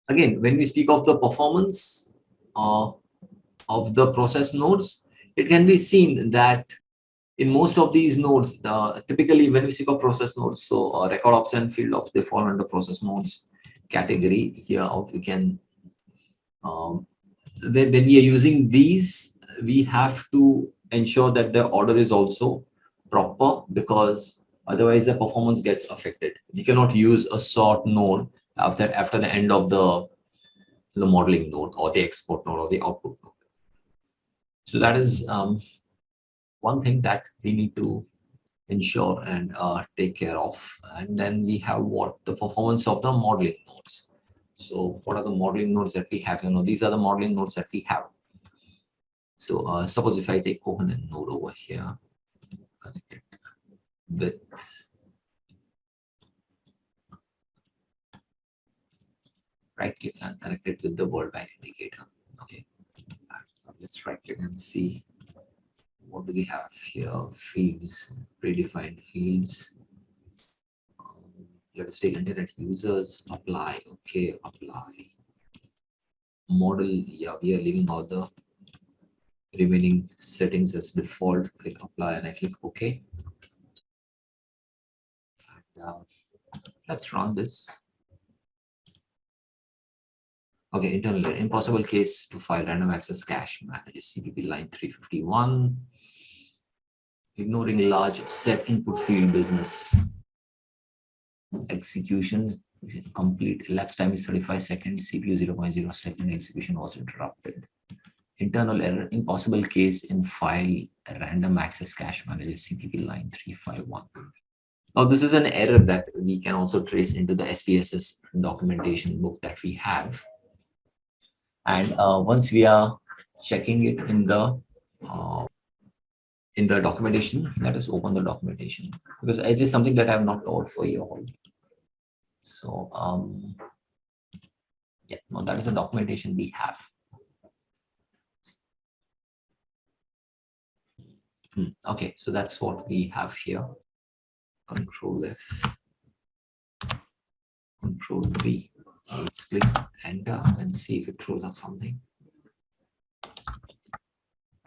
Again, when we speak of the performance of the process nodes, it can be seen that in most of these nodes, typically when we speak of process nodes, so record ops and field ops, they fall under process nodes category. Here out we can, when we are using these, we have to ensure that the order is also proper, because otherwise the performance gets affected. You cannot use a sort node after the end of the modeling node or the export node or the output node. So that is one thing that we need to ensure and take care of. And then we have what the performance of the modeling nodes. So what are the modeling nodes that we have? These are the modeling nodes that we have. So suppose if I take Cohen node over here, connect it with right click and connect it with the World Bank indicator. Okay, let's right click and see what do we have here. Fields, predefined fields. Let us take internet users, apply. Okay, apply. Model, yeah, we are leaving all the remaining settings as default. Click apply and I click OK. And, let's run this. Okay, internal error. Impossible case to file random access cache manager CPP line 351. Ignoring large set input field business. Execution complete. Elapsed time is 35 seconds. CPU 0.0 second. Execution was interrupted. Internal error. Impossible case in file random access cache manager CPP line 351. Now, this is an error that we can also trace into the SPSS documentation book that we have. And once we are checking it in the documentation, let us open the documentation, because it is something that I have not covered for you all. So yeah, no, that is the documentation we have. Okay, so that's what we have here. Control F, Control V. Let's click enter and see if it throws up something.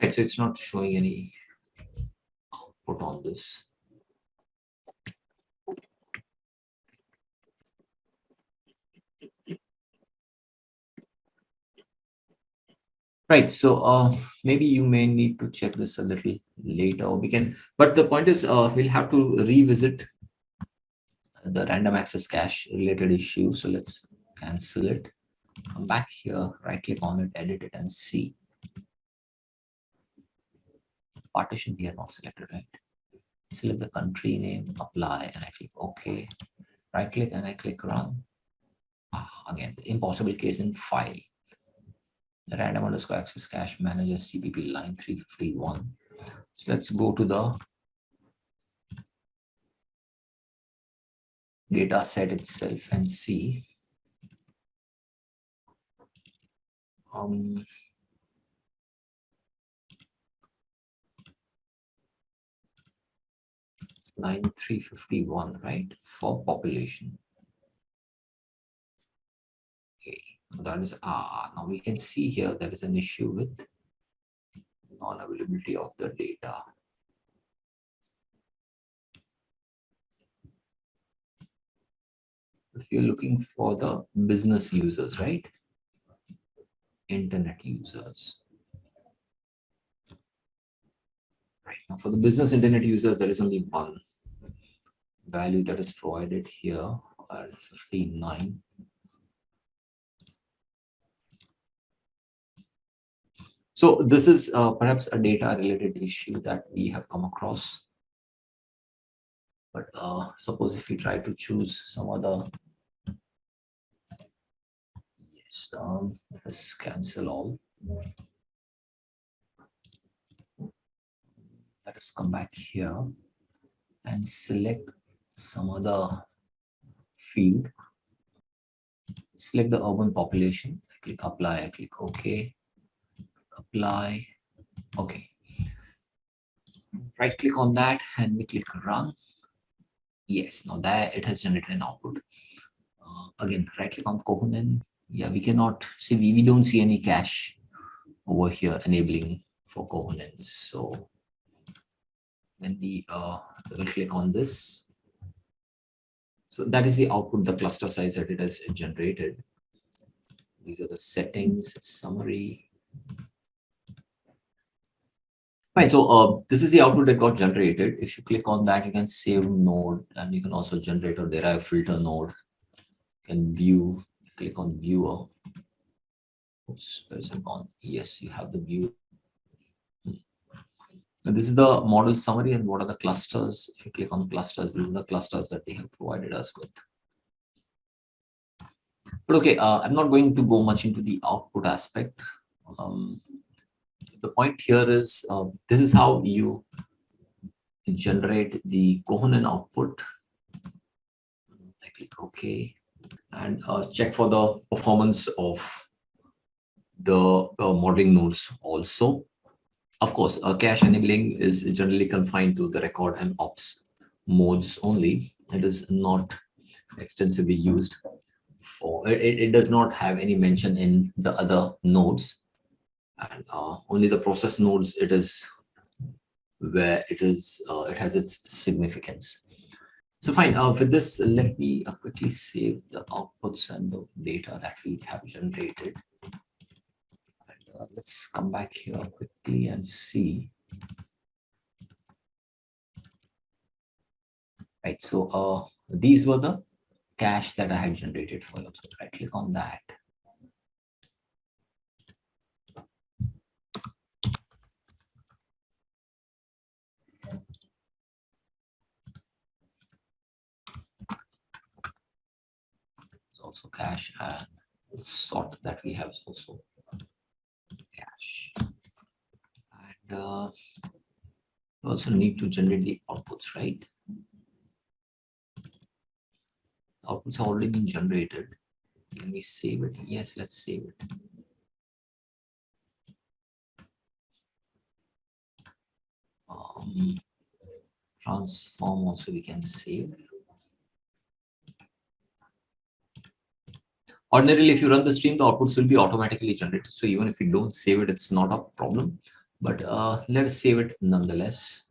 Right, so it's not showing any output on this. Right, so maybe you may need to check this a little later. We can, but the point is, we'll have to revisit the random access cache related issue. So let's cancel it. Come back here, right click on it, edit it, and see. Partition here not selected, right? Select the country name, apply, and I click OK. Right click and I click run. Again, the impossible case in file. The random underscore access cache manager CPP line 351. So let's go to the data set itself and see. It's line 351, right, for population. Okay, that is now we can see here there is an issue with non-availability of the data. If you're looking for the business users, right, internet users. Right now, for the business internet users, there is only one value that is provided here, 59. So this is perhaps a data related issue that we have come across. But suppose if we try to choose some other, yes, let's cancel all. Let us come back here and select some other field. Select the urban population. I click apply. I click OK. Apply. Okay. Right click on that and we click run. Yes, now that it has generated an output. Again, right click on Cohen, Yeah, we cannot see, we don't see any cache over here enabling for cohorts. So when we double click on this, so that is the output, the cluster size that it has generated. These are the settings, summary. Right, so this is the output that got generated. If you click on that, you can save node, and you can also generate or derive filter node. You can view, click on viewer. Oops, where is it gone? Yes, you have the view. So this is the model summary, and what are the clusters? If you click on clusters, these are the clusters that they have provided us with. But okay, I'm not going to go much into the output aspect. The point here is this is how you generate the cohort output. I click OK and check for the performance of the modeling nodes also. Of course, cache enabling is generally confined to the record and ops modes only. It is not extensively used for, it does not have any mention in the other nodes, and only the process nodes it is where it has its significance. So fine, with this, let me quickly save the outputs and the data that we have generated. And, let's come back here quickly and see. Right, so these were the cache that I had generated for you. So right click on that. It's also cache, and the sort that we have is also cache. And you also need to generate the outputs, right? Outputs have already been generated. Can we save it? Yes, let's save it. Transform also we can save. Ordinarily, if you run the stream, the outputs will be automatically generated. So even if you don't save it, it's not a problem. But let us save it nonetheless.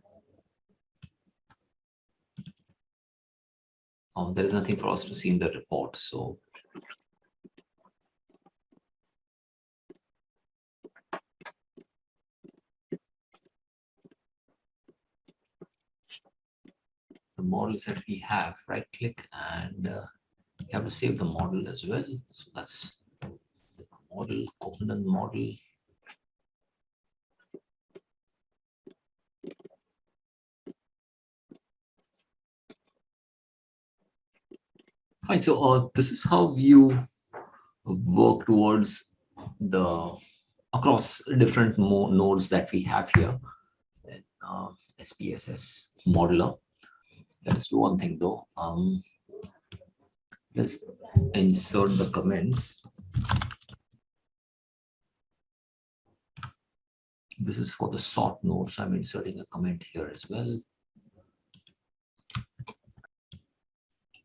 There is nothing for us to see in the report. So the models that we have, right click, and you have to save the model as well. So that's the model, cohort model. Fine. So this is how you work towards the across different nodes that we have here in SPSS Modeler. Let's do one thing though. Let's insert the comments. This is for the sort node, so I'm inserting a comment here as well.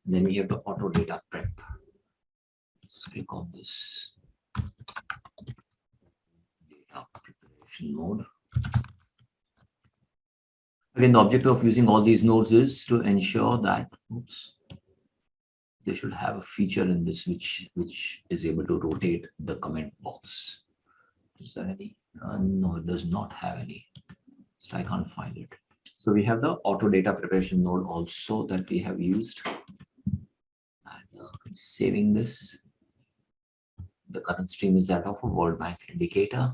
Then we have the auto data prep. Let's click on this data preparation node. Again, the objective of using all these nodes is to ensure that they should have a feature in this which is able to rotate the comment box. Is there any? No, it does not have any. So I can't find it. So we have the auto data preparation node also that we have used. And saving this. The current stream is that of a World Bank indicator.